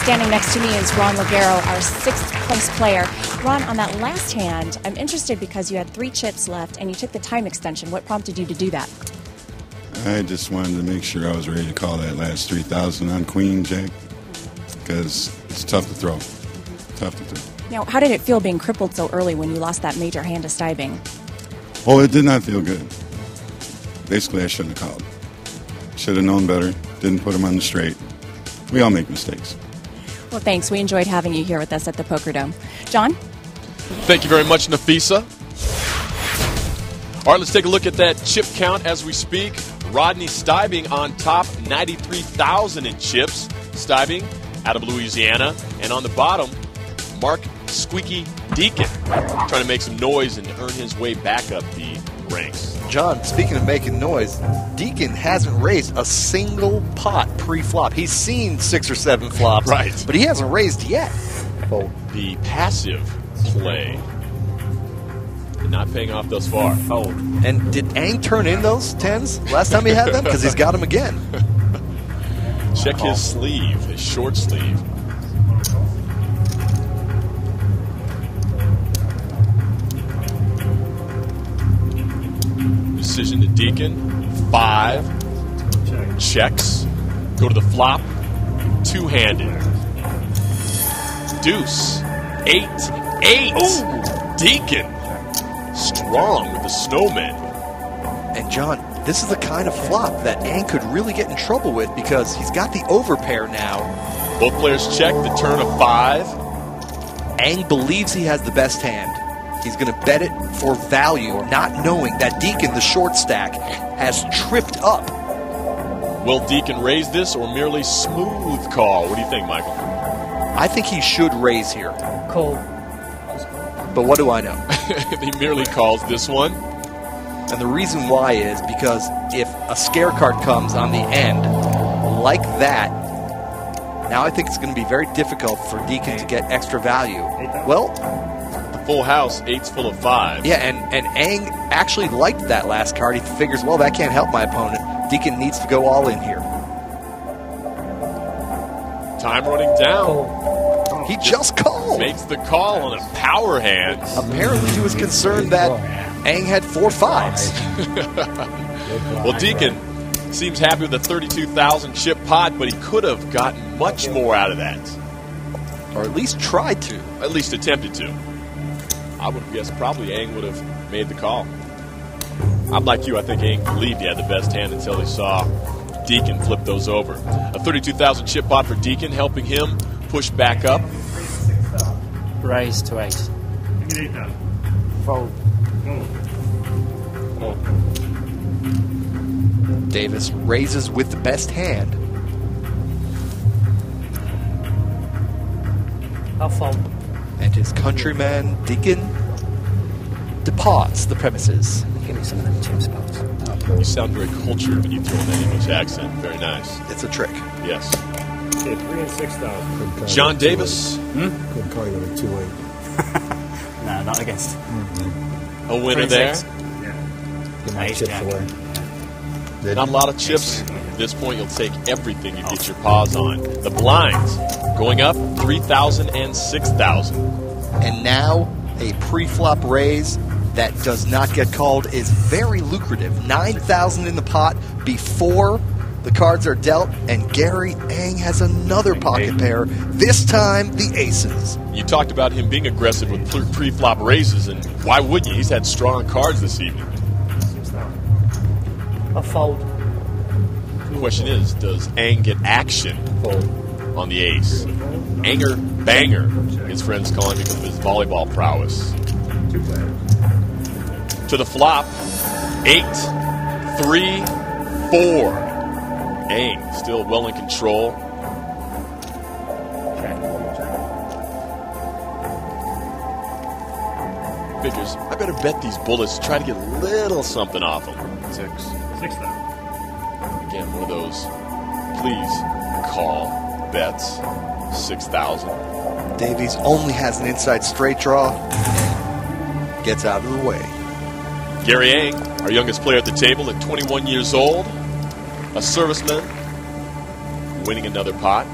Standing next to me is Ron Ligero, our sixth-place player. Ron, on that last hand, I'm interested because you had 3 chips left and you took the time extension. What prompted you to do that? I just wanted to make sure I was ready to call that last 3,000 on Queen Jack because it's tough to throw. Tough to throw. Now, how did it feel being crippled so early when you lost that major hand to Steibing? Oh, it did not feel good. Basically, I shouldn't have called. Should have known better. Didn't put him on the straight. We all make mistakes. Well, thanks. We enjoyed having you here with us at the Poker Dome. John? Thank you very much, Nafisa. All right, let's take a look at that chip count as we speak. Rodney Steibing on top, 93,000 in chips. Steibing out of Louisiana. And on the bottom, Mark Squeaky Deacon trying to make some noise and earn his way back up the ranks. John, speaking of making noise, Deacon hasn't raised a single pot pre-flop. He's seen 6 or 7 flops, right, but he hasn't raised yet. Fold. The passive play not paying off thus far. Fold. And did Ang turn in those 10s last time he had them? Because he's got them again. Check his sleeve, his short sleeve. Decision to Deacon. 5. Checks. Go to the flop. 2-handed. Deuce. 8. 8. Ooh. Deacon. Strong with the snowman. And John, this is the kind of flop that Ang could really get in trouble with because he's got the overpair now. Both players check the turn of 5. Ang believes he has the best hand. He's going to bet it for value, not knowing that Deacon, the short stack, has tripped up. Will Deacon raise this or merely smooth call? What do you think, Michael? I think he should raise here. Call. But what do I know? He merely calls this one. And the reason why is because if a scare card comes on the end like that, now I think it's going to be very difficult for Deacon to get extra value. Well, full house, 8's full of 5. Yeah, and Ang actually liked that last card. He figures, well, that can't help my opponent. Deacon needs to go all in here. Time running down. He just called. Makes the call on a power hand. Apparently he was concerned that Ang had 4 5s. Well, Deacon seems happy with the 32,000 chip pot, but he could have gotten much more out of that. Or at least tried to. At least attempted to. I would have guessed probably Ang would have made the call. I'm like you. I think Ang believed he had the best hand until he saw Deacon flip those over. A 32,000 chip pot for Deacon, helping him push back up. Raise to 8. Fold. Davis raises with the best hand. I'll fold. And his countryman, Deacon, departs the premises. Give me some of them chips, pops. You sound very cultured when you throw in that English accent. Very nice. It's a trick. Yes. Okay, 3 and 6,000. John Davis. Couldn't call you with a 2-8. No, not against. A winner there. Yeah. Get my chips away. Not a lot of chips. At this point, you'll take everything you get your paws on. The blinds going up 3,000 and 6,000. And now a pre-flop raise that does not get called is very lucrative. 9,000 in the pot before the cards are dealt, and Gary Ang has another pocket pair, this time the aces. You talked about him being aggressive with pre-flop raises, and why wouldn't you? He's had strong cards this evening. I'll fold. The question is, does Ang get action on the ace? Anger Banger, his friends call him because of his volleyball prowess. To the flop, 8, 3, 4. Ang still well in control. Figures, I better bet these bullets to try to get a little something off them. 6,000. Again, one of those please call bets. 6,000. Davies only has an inside straight draw. Gets out of the way. Gary Ang, our youngest player at the table at 21 years old. A serviceman. Winning another pot.